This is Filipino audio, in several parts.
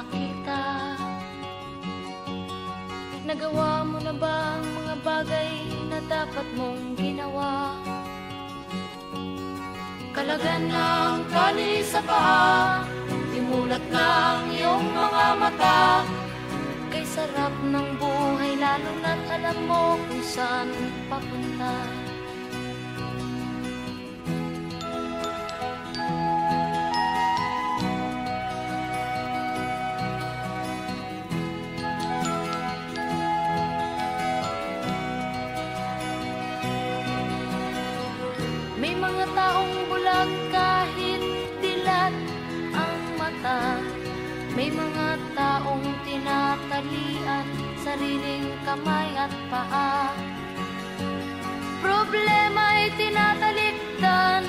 makita. Nagawa mo na ba ang mga bagay na dapat mong ginawa? Kalagan ng tali sa paa, imulat ng iyong mga mata. Kay sarap ng buhay lalo na't alam mo kung saan papunta. May mga taong bulag kahit dilat ang mata. May mga taong tinatalian sariling kamay at paa. Problema'y tinatalikdan,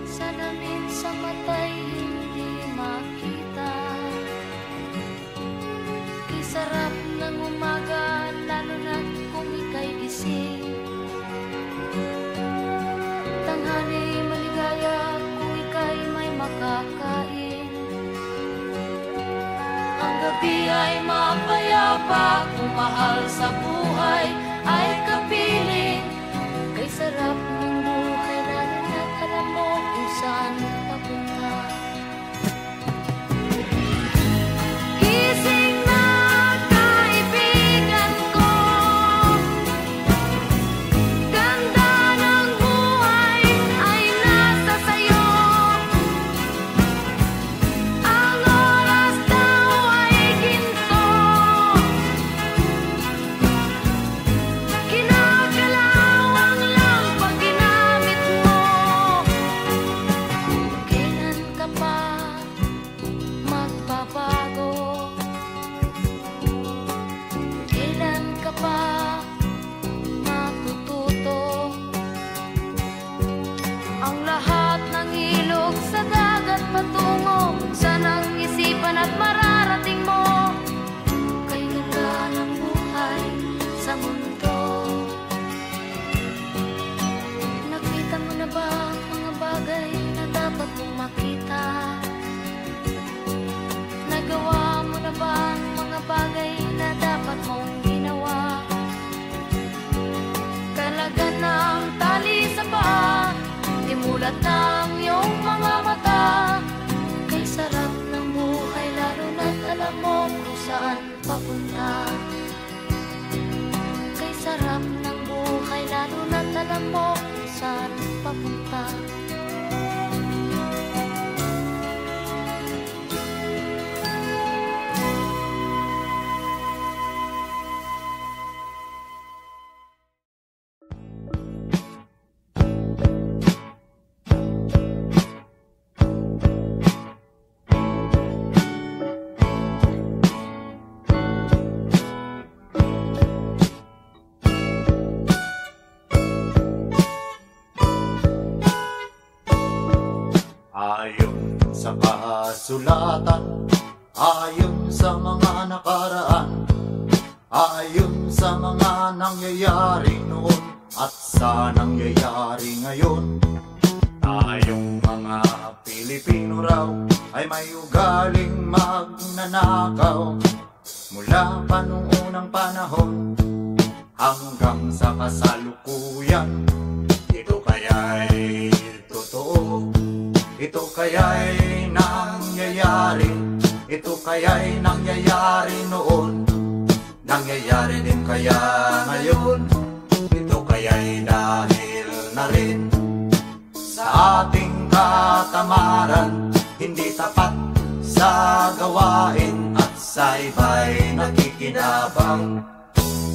salamin sa mata'y hindi makita. Kay sarap ng umaga lalo na't kung ika'y gising. Tanghali maligaya kung ika'y may makakain. Ang gabi ay mapayapa kung mahal sa buhay ay kapiling. Kay sarap ng buhay lalo na't alam mo kung saan papunta. Gising na kaibigan ko, ganda ng buhay ay nasa sayo. Ang oras daw ay ginto, kinakalawang lang pag ginamit mo. Kailan ka pa magbabago? Kailan ka pa matututo? Ang lahat ng ilog sa dagat patungo saan ang isipan at mararating mo. Kay ganda ng buhay sa mundo. Nakita mo na ba ang mga bagay na dapat mong makita? Nagawa mo na ba ang mga bagay na dapat mong ginawa? Kalagan ng tali sa paa, imulat ng iyong mga mata. Kay sarap ng buhay lalo na't alam mo kung saan papunta. Kay sarap ng buhay lalo na't alam mo kung saan papunta. Ayon sa kasulatan, ayon sa mga nakaraan, ayon sa mga nangyayari noon at sa nangyayari ngayon. Tayong mga Pilipino raw ay may ugaling magnanakaw mula pa nung unang panahon hanggang sa kasalukuyan. Ito kaya'y totoo? Ito kaya'y nangyayari? Ito kaya'y nangyayari noon? Nangyayari din kaya ngayon? Ito kaya'y dahil na rin sa ating katamaran, hindi tapat sa gawain at sa iba'y nakikinabang.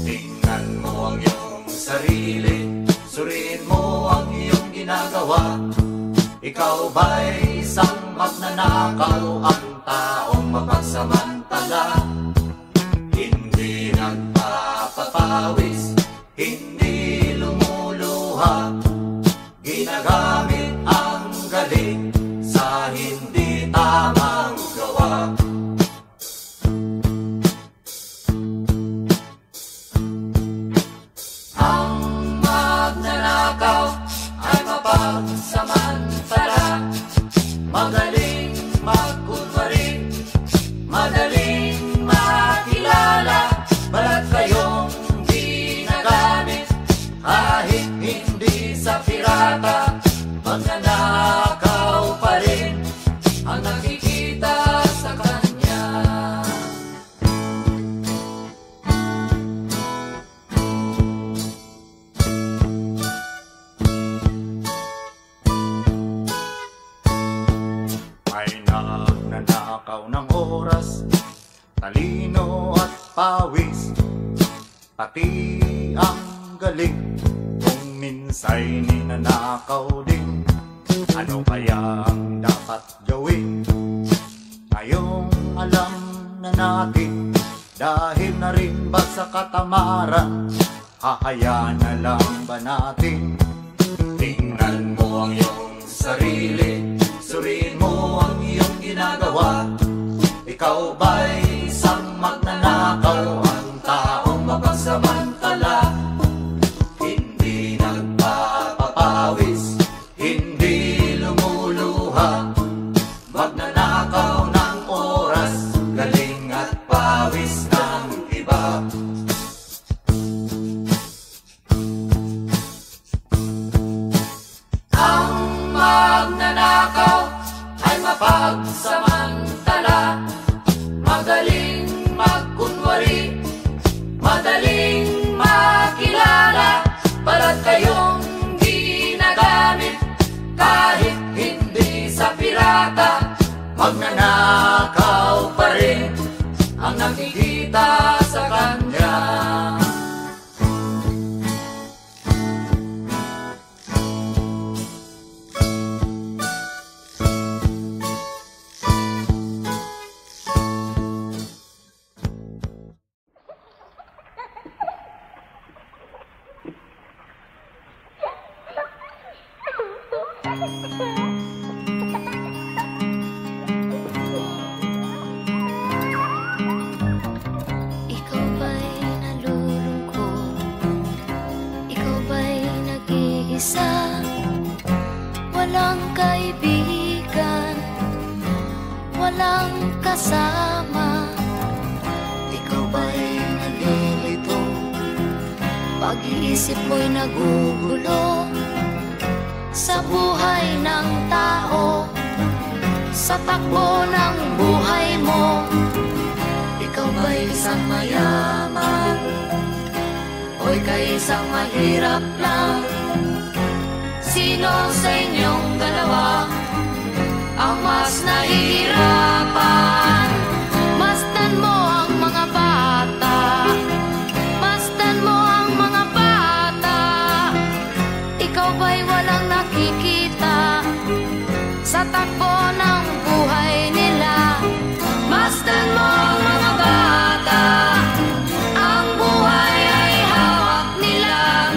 Tingnan mo ang iyong sarili, suriin mo ang iyong ginagawa. Ikaw ba'y isang magnanakaw, ang taong mapagsamantala? Hindi nagpapapawis, hindi lumuluha, ginagamit ang galing sa hindi tamang gawa. Ang magnanakaw ay mapagsamantala, magaling magkunwari, kahit hindi sa pirata, magnanakaw pa rin ang nakikita sa kanya. May nagnanakaw ng oras, talino at pawis, pati ang galing. Kung minsa'y ninanakaw din, ano kaya ang dapat gawin? Ngayong alam na natin, dahil na rin ba sa katamaran, hahayaan na lang ba natin? Tingnan mo ang iyong sarili, suriin mo ang iyong ginagawa. Ikaw ba'y isang magnanakaw, ang taong mapagsamantala? Hindi nagpapapawis, hindi lumuluha, magnanakaw ng oras, galing at pawis ng iba. Ang magnanakaw ay mapagsamantala, magaling magkunwari, madaling makilala, para kayong ginagamit kahit hindi sa pirata, magnanakaw pa rin ang nakikita sa kanya. Ikaw ba'y nalulungkot? Ikaw ba'y nag-iisa? Walang kaibigan, walang kasama. Ikaw ba'y nalilito? Pag-iisip mo'y nagugulo sa buhay ng tao, sa takbo ng buhay mo. Ikaw ba'y isang mayaman o ika'y isang mahirap lang? Sino sa inyong dalawa ang mas nahihirapan? Masdan mo ang mga bata, masdan mo ang mga bata. Ikaw ba'y walang nakikita sa takbo ng buhay nila? Masdan mo ang mga bata, ang buhay ay hawak nila.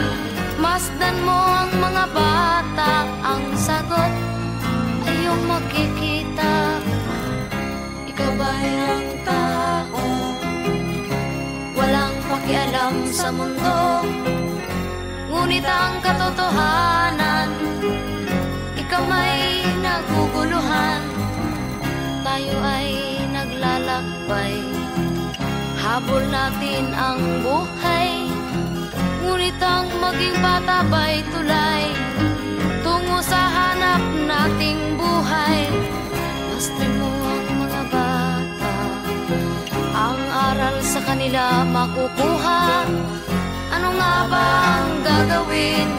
Masdan mo ang mga bata, ang sagot ay iyong makikita. Ikaw ba'y ang tao, walang pakialam sa mundo, ngunit ang katotohanan, ikaw may naguguluhan. Tayo ay naglalakbay, habol natin ang buhay, ngunit ang maging bata ba'y tulay tungo sa hanap nating buhay. Masdan mo ang mga bata, ang aral sa kanila makukuha. Ano nga ba ang gagawin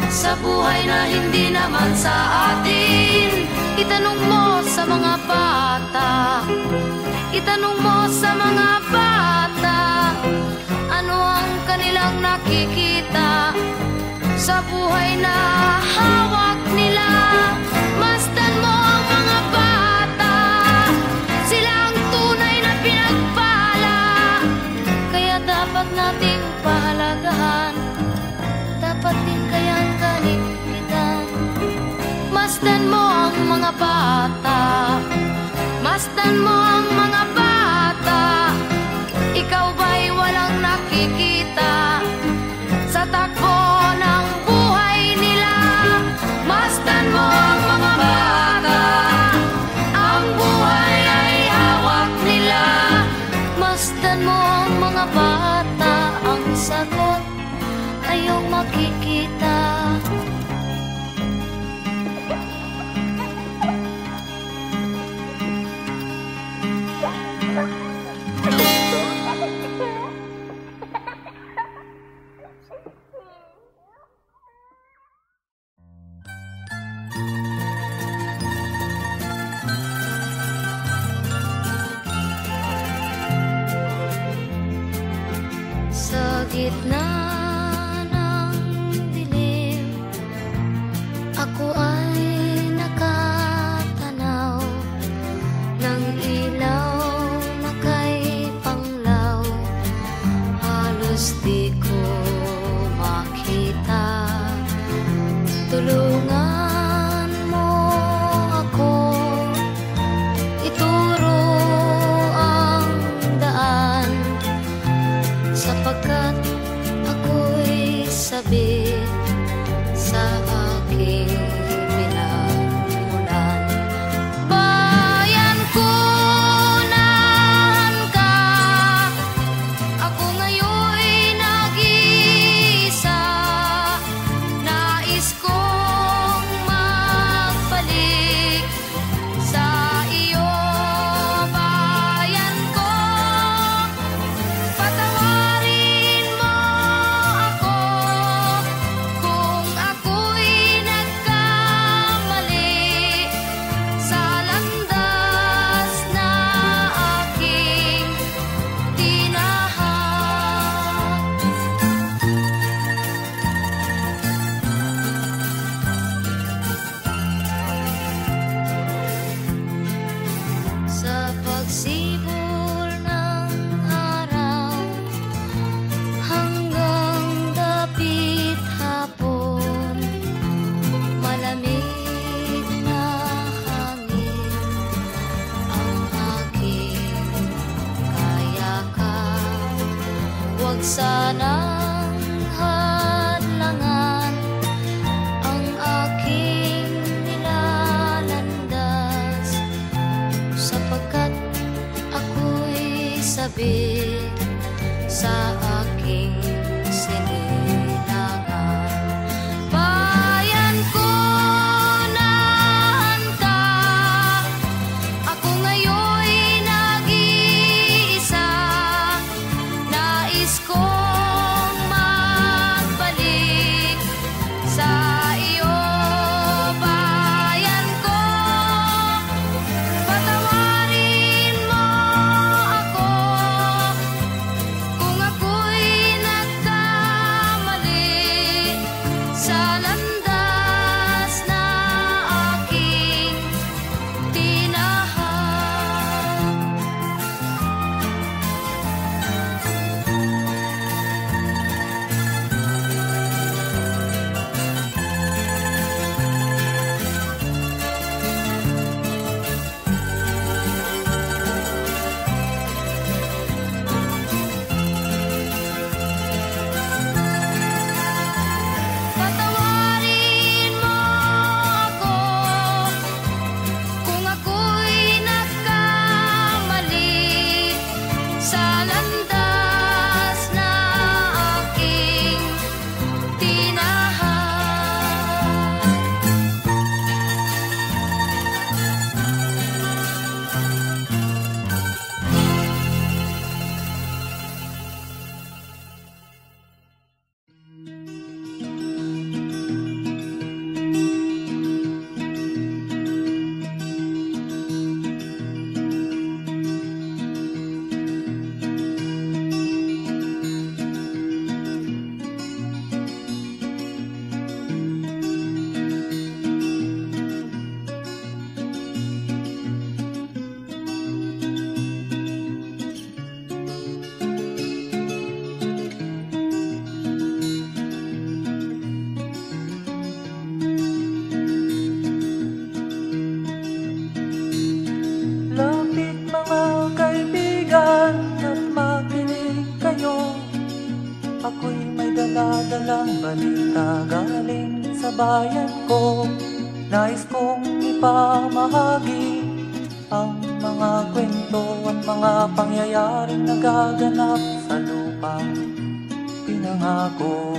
sa buhay na hindi naman sa atin? Itanong mo sa mga bata, itanong mo sa mga bata, ano ang kanilang nakikita sa buhay na hawak nila. Masdan mo ang mga bata, sila ang tunay na pinagpala, kaya dapat nating pahalagahan, dapat din kayang kaligpitan. Masdan mo ang mga bata, masdan mo ang mga bata. Ikaw ba'y walang nakikita sa takbo ng buhay nila? Masdan mo ang mga bata, ang buhay ay hawak nila. Masdan mo ang mga bata, ang sagot ay iyong makikita. makita. Sa gitna ng dilim, ako ay nakatanaw ng ilaw na kay panglaw. Halos di ko makita. Tulungan mo ako, ituro ang daan, sapagkat ako'y sabik sa aking pinagmulan. Bayan ko, nahan ka, ako ngayon'y nag-iisa. Nais kong magbalik sa iyo, bayan ko. Patawarin mo ako kung ako'y nagkamali sa landas na aking tinahak. Sa pagsibol ng araw hanggang dapit hapon, malamig na hangin ang aking kayakap. Huwag sanang hadlangan ang aking nilalandas, sapagkat ako'y sabik sa aking sinilangan. Bayan ko, nahan ka, ako ngayon'y nag-iisa. Nais kong magbalik sa iyo, bayan ko. Patawarin mo ako kung ako'y nagkamali sa landas na aking tinahak. Patawarin mo ako kung ako'y nagkamali sa landas na aking tinahak. Lapit mga kaibigan at makinig kayo. Ako'y may dala-dalang balita galing sa bayan ko. Nais kong ipamahagi ang mga kwento at mga pangyayaring nagaganap sa lupang pinangako.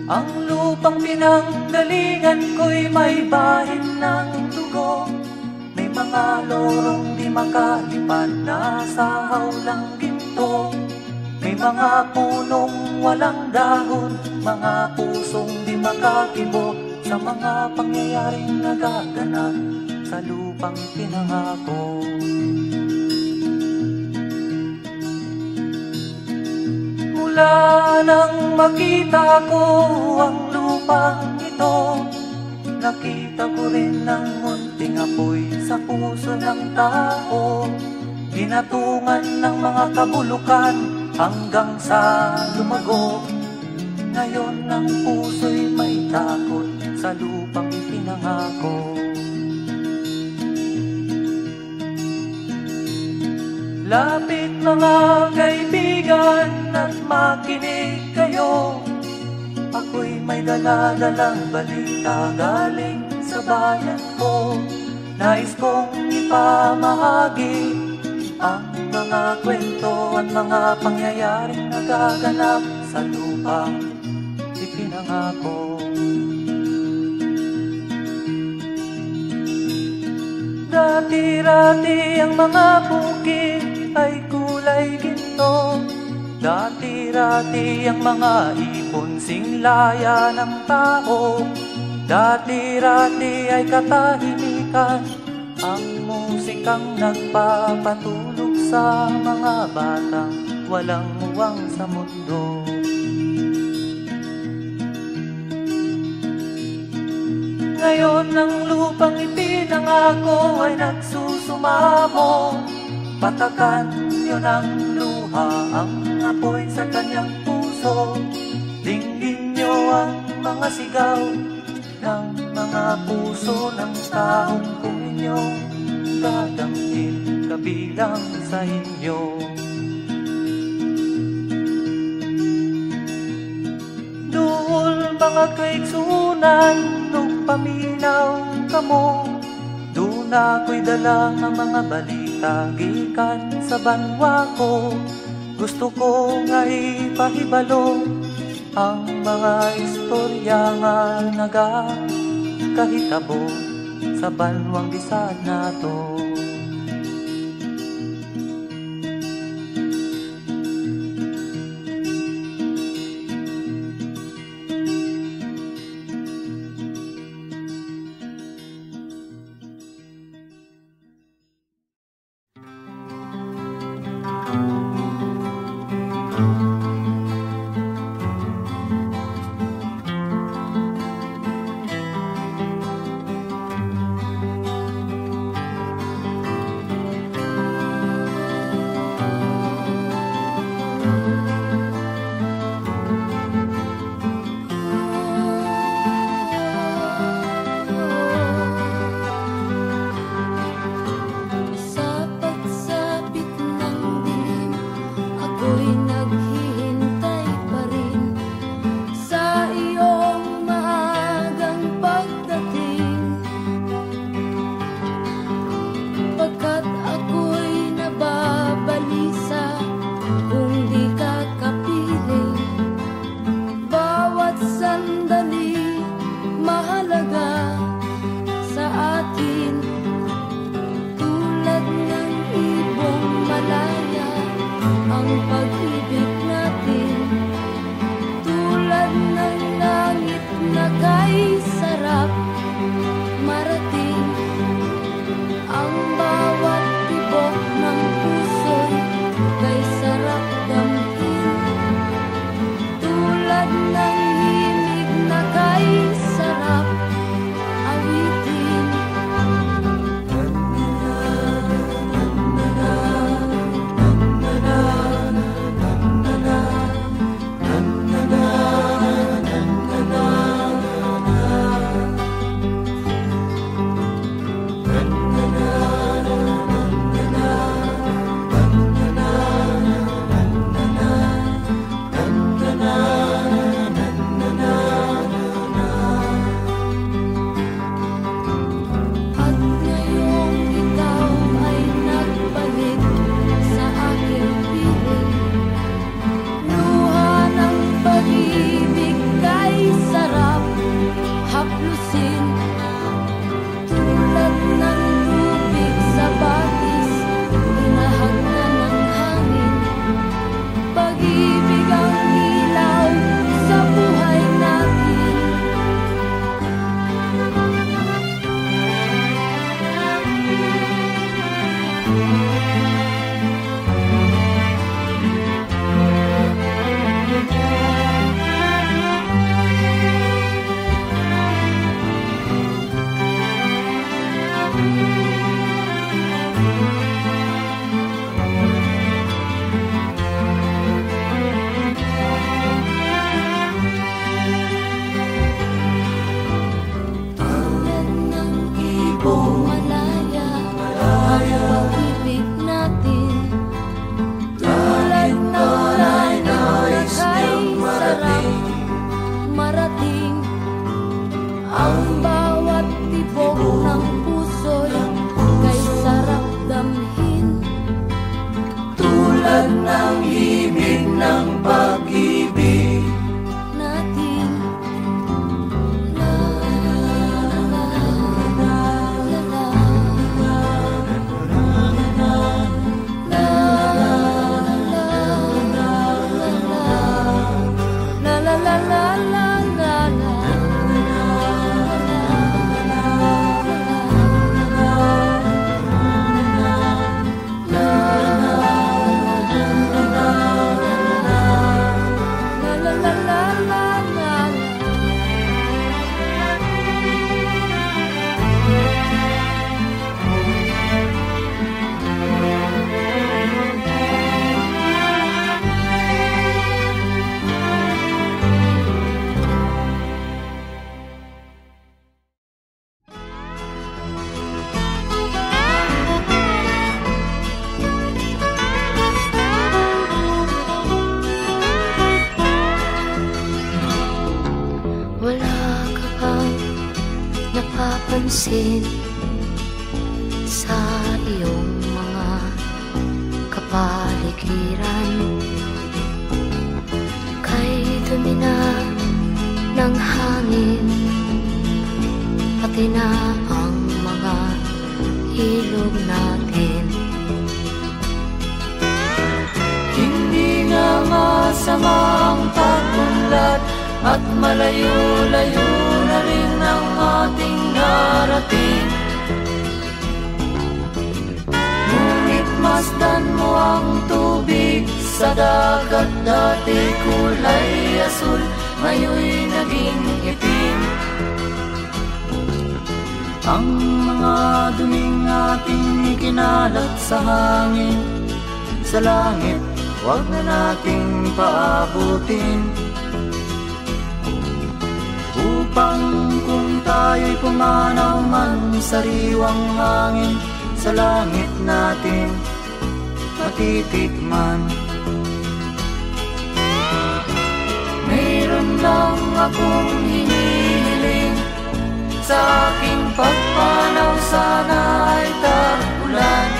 Ang lupang pinanggalingan ko'y may bahid ng dugo. May mga lorong di makalipad na sa hawlang ginto. May mga punong walang dahon, mga pusong di makakibo sa mga pangyayaring nagaganap sa lupang pinangako. Mula nang makita ko ang lupang ito, nakita ko rin ang munting apoy sa puso ng tao. Ginatungan ng mga kabulukan hanggang sa lumago. Ngayon ang puso'y may takot sa lupang pinangako. Lapit mga kaibigan at makinig kayo. Ako'y may dala-dalang balita galing sa bayan ko. Nais kong ipamahagi ang mga kwento at mga pangyayaring nagaganap sa lupang ipinangako. Dati-rati ang mga bukid ay kulay ginto. Dati-rati ang mga ibon singlaya ng tao. Dati-rati ay katahimikan ang musikang nagpapatulog sa mga batang walang muwang sa mundo. Ngayon ang lupang ipinangako ay nagsusumamo. Patakan niyo ng luha ang apoy sa kanyang puso. Dinggin niyo ang mga sigaw ng mga puso ng taong kung inyong dadamhin kabilang sa inyo. Duol mga kaigsunan, nung paminaw kamo, doon ako'y dala ang mga balita gikan sa banwa ko. Gusto ko nga ipahibalo ang mga istorya nga nagakahitabo sa banwang bisad nato. Sa pagsapit ng dilim, ako'y naghihintay. pansin sa iyong mga kapaligiran. Kay dumi na ng hangin, pati na ang mga ilog natin. Hindi nga masama ang pag-unlad, at malayo-layo na rin ang ating narating. Ngunit masdan mo ang tubig sa dagat, dati kulay asul, ngayon'y naging itim. Ang mga duming ating ikinalat sa hangin, sa langit, huwag na nating paabutin. Upang kung tayo'y pumanaw man sa sariwang hangin, sa langit natin matitikman. Mayroon lang akong hinihiling, sa aking pagpanaw sana ay tag-ulan.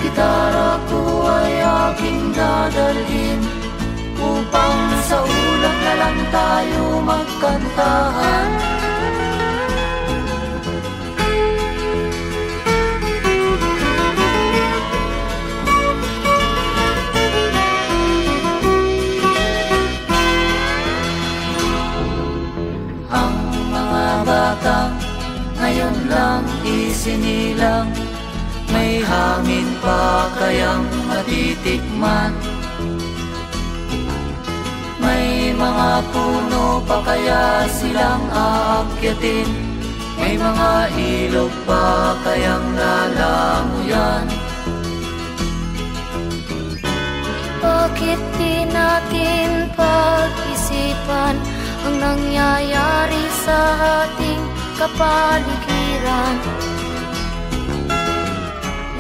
Gitara ko ay aking dadalhin, upang sa ulap na lang tayo magkantahan. Ang mga batang ngayon lang isinilang, may hangin pa kayang matitikman? May mga puno pa kaya silang aakyatin? May mga ilog pa kayang lalanguyan? Bakit di natin pag-isipan ang nangyayari sa ating kapaligiran?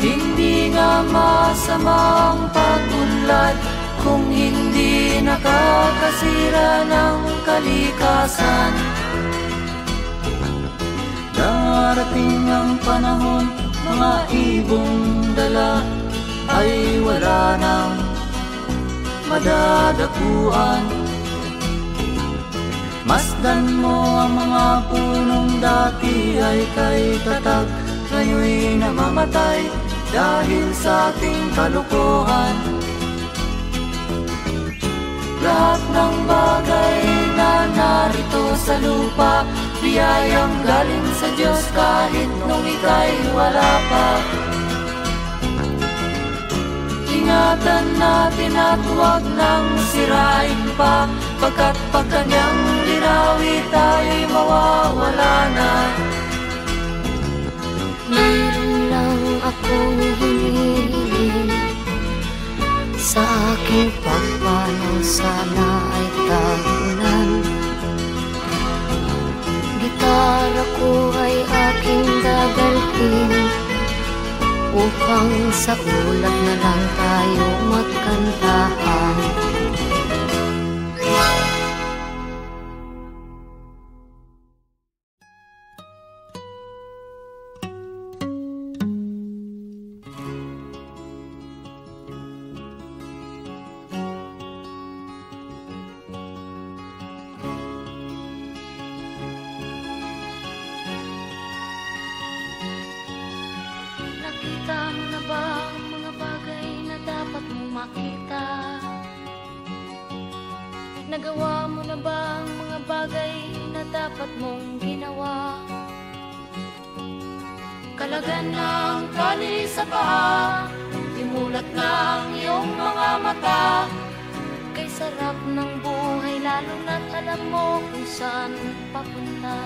Hindi nga masama ang pag-unlad, kung hindi nakakasira ng kalikasan. Darating ang panahon, mga ibong dala ay wala nang madadakuan. Masdan mo ang mga punong dati ay kay tatag, ngayon'y namamatay dahil sa ating kalokohan. Lahat ng bagay na narito sa lupa, biyayang galing sa Diyos kahit nung ika'y wala pa. Ingatan natin at huwag nang sirain pa, pagkat pag kanyang linawi tayo'y mawawala na. Mayroon lang akong hinihiling, sa aking pagpanaw sana ay tag-ulan. Gitara ko ay aking dadalhin, upang sa ulap na lang tayo magkantahan. Nakita mo na ba ang mga bagay na dapat mong makita? Nagawa mo na ba ang mga bagay na dapat mong ginawa? Kalagan ng tali sa paa, imulat ng iyong mga mata. Kay sarap ng buhay, lalo na't alam mo kung saan papunta.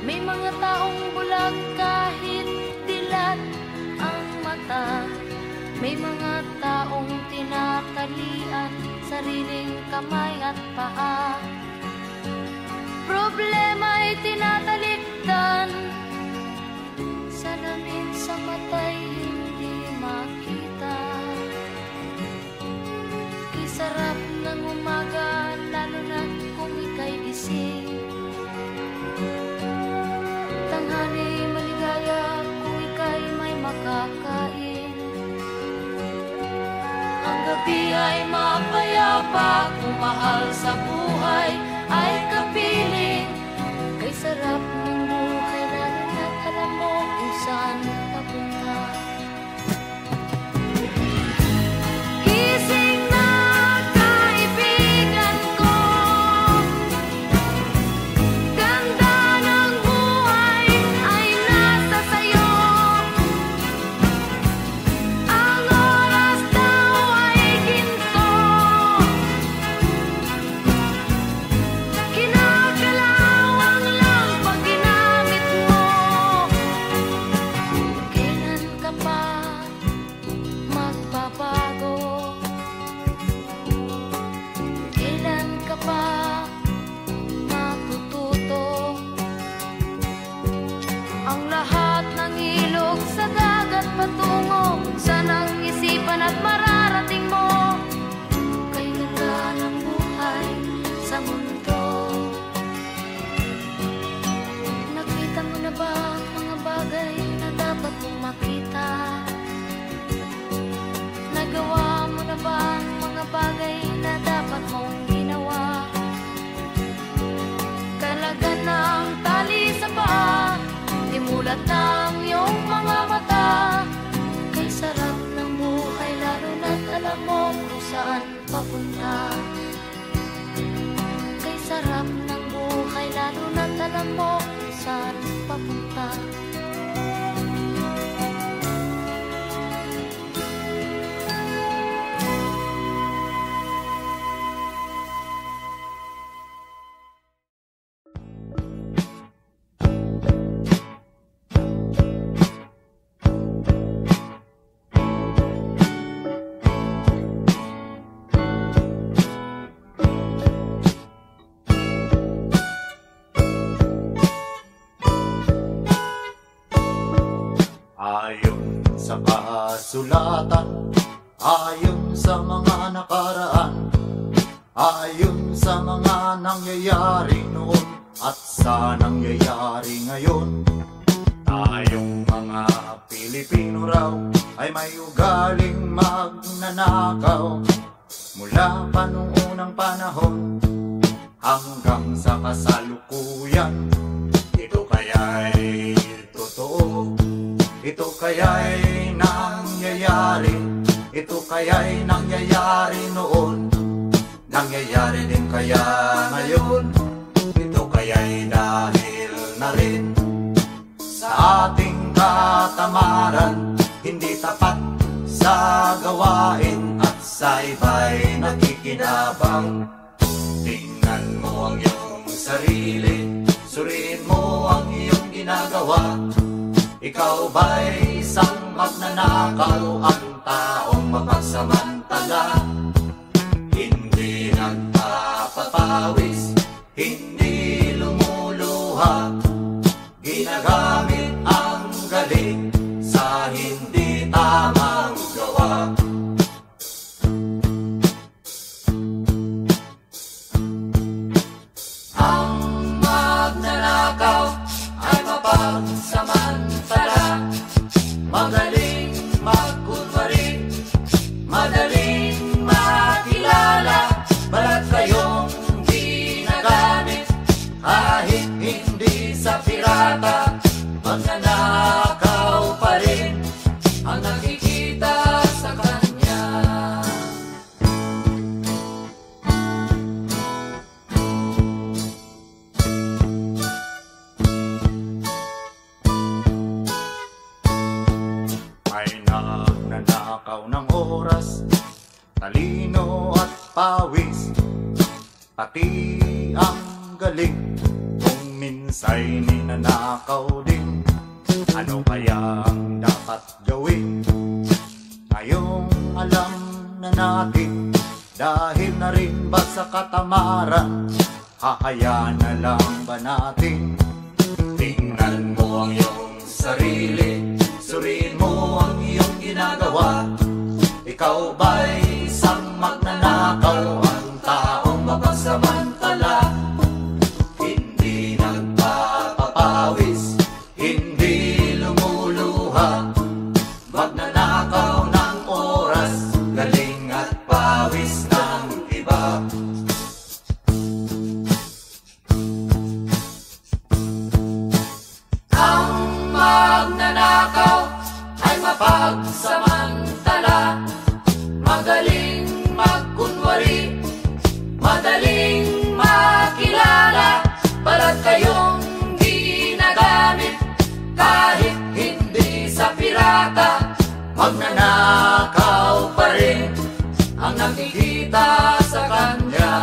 May mga taong bulag kahit dilat ang mata. May mga taong tinatalian sariling kamay at paa. Problema'y tinatalikdan, salamin sa mata'y hindi makita. Kisarap ng umaga, lalo na kung ika'y gising. Tanghali maligaya kung ika'y may makakain. Ang gabi ay mapayapa kung mahal sa buhay ay kapiling. Kay sarap ng buhay lalo na't alam mo kung saan papunta. Gising na kaibigan ko, ganda ng buhay ay nasa sayo. Ang oras daw ay ginto, kinakalawang lang pag ginamit mo. Kailan ka pa magbabago? Kailan ka pa matututo? Ang lahat ng ilog sa dagat patungo, sanang isipan at mararating mo. Kay ganda ng buhay sa mundo. Nakita mo na ba ang mga bagay na dapat mong makita? Nagawa mo na ba ang mga bagay na dapat mong ginawa? Kalagan ng tali sa paa, imulat ng iyong mga mata. Kay sarap ng buhay lalo na't alam mo kung saan papunta. Kay sarap ng buhay lalo na't alam mo kung saan papunta. Ayon sa kasulatan, ayon sa mga nakaraan, ayon sa mga nangyayari noon at sa nangyayari ngayon, tayong mga Pilipino raw ay may ugaling magnanakaw. Mula pa nung unang panahon hanggang sa kasalukuyan, ito kaya'y totoo. Ito kaya'y nangyayari, ito kaya'y nangyayari noon, nangyayari din kaya ngayon. Ito kaya'y dahil na rin sa ating katamaran, hindi tapat sa gawain at sa iba'y nakikinabang. Tingnan mo ang iyong sarili, suriin mo ang iyong ginagawa. Ikaw ba'y isang magnanakaw, ang taong mapagsamantala? Hindi nagpapapawis, hindi lumuluha, ginagamit ang galing sa hindi tamang gawa. Ang magnanakaw ay mapagsamantala, magaling magkunwari, madaling makilala, balat kayong ginagamit kahit hindi sa pirata. Magnanakaw pa rin ang nakikita sa kanya. May nagnanakaw ng oras, talino at pawis, pati ang galing. Kung minsa'y ninanakaw din, ano kaya ang dapat gawin? Ngayong alam na natin, dahil na rin ba sa katamaran, Hahayaan na lang ba natin? Tingnan mo ang iyong sarili, suriin mo ang iyong ginagawa. Ikaw ba'y isang magnanakaw? Ang taong mapagsamantala, hindi nagpapapawis, hindi lumuluha. Magnanakaw ng oras, galing at pawis ng iba. Ang magnanakaw ay mapagsamantala, magaling magkunwari, madaling makilala. Balat kayong ginagamit kahit hindi sa pirata. Magnanakaw pa rin Ang nakikita sa kanya.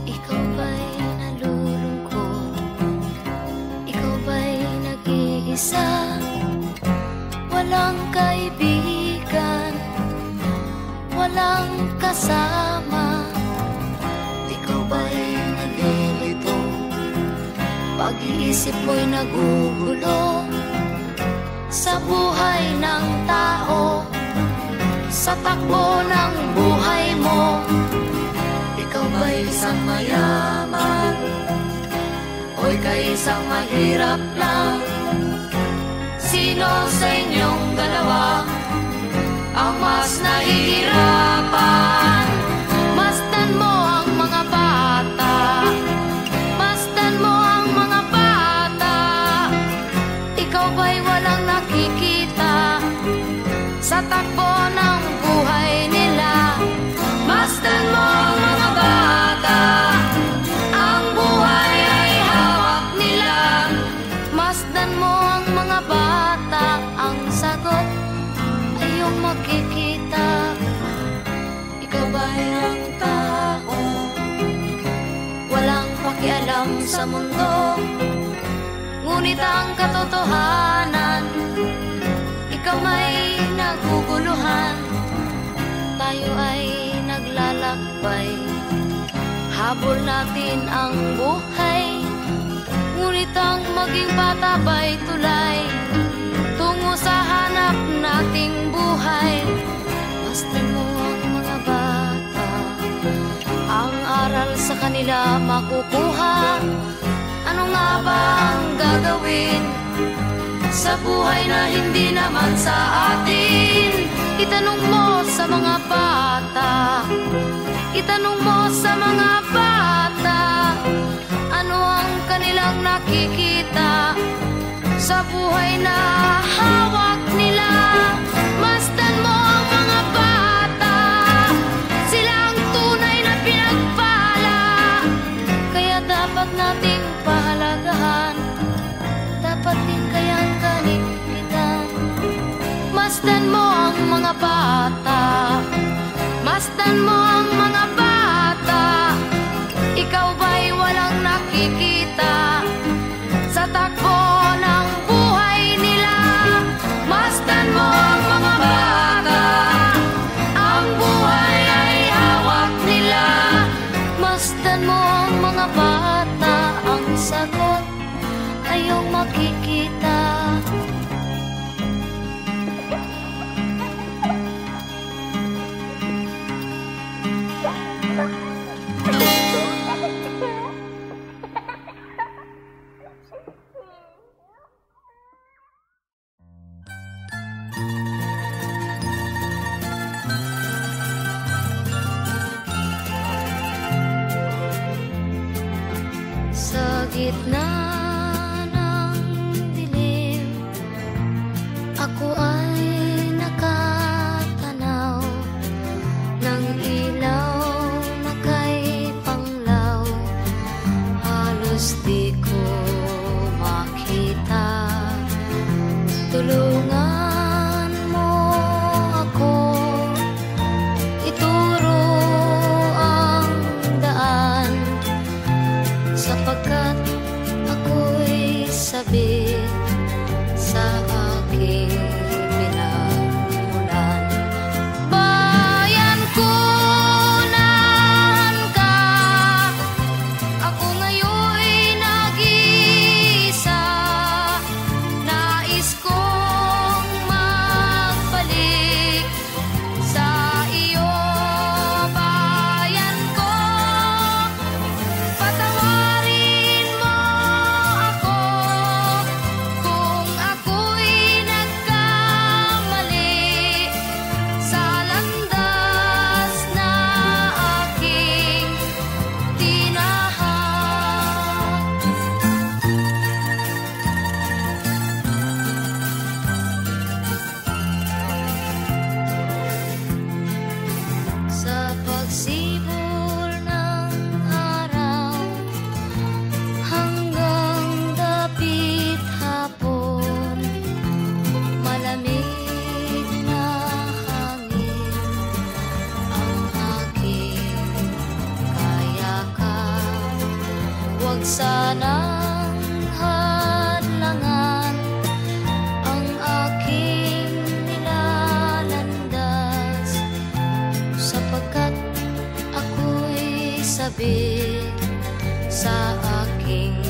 Ikaw ba'y nalulungkot? Ikaw ba'y nag-iisa? Walang kaibigan, walang kasama. Ikaw ba'y nalilito? Pag-iisip mo'y nagugulo sa buhay ng tao, sa takbo ng buhay mo. Ikaw ba'y isang mayaman o ika'y isang mahirap lang? Sino sa inyong dalawa ang mas nahihirapan? Masdan mo ang mga bata, masdan mo ang mga bata. Ikaw ba'y walang nakikita sa takbo ng buhay nila? Masdan mo ang mga bata, ang buhay ay hawak nila. Masdan mo ang mga bata, ang sagot ay iyong makikita. Ikaw ba'y ang tao, walang pakialam sa mundo, ngunit ang katotohanan, ikaw may naguguluhan. Tayo ay naglalakbay, habol natin ang buhay, ngunit ang maging bata ba'y tulay tungo sa hanap nating buhay. Masdan mo ang mga bata, ang aral sa kanila makukuha. Ano nga ba ang gagawin sa buhay na hindi naman sa atin? Itanong mo sa mga bata, itanong mo sa mga bata, ano ang kanilang nakikita sa buhay na hawak nila. Masdan mo ang mga bata, sila ang tunay na pinagpala, kaya dapat nating pahalagahan, dapat din kayang kanipitan. Masdan mo ang mga bata, masdan mo ang mga bata. Ikaw ba'y walang nakikita sa takbo ng buhay nila? Masdan mo ang mga bata, ang buhay ay hawak nila. Masdan mo ang mga bata, ang sagot ay iyong makikita. Sa gitna ng dilim, ako ay nakatanaw ng ilaw na kay Panglaw. Halos di ko Huwag sanang hadlangan ang aking nilalandas, sapagkat ako'y sabik sa aking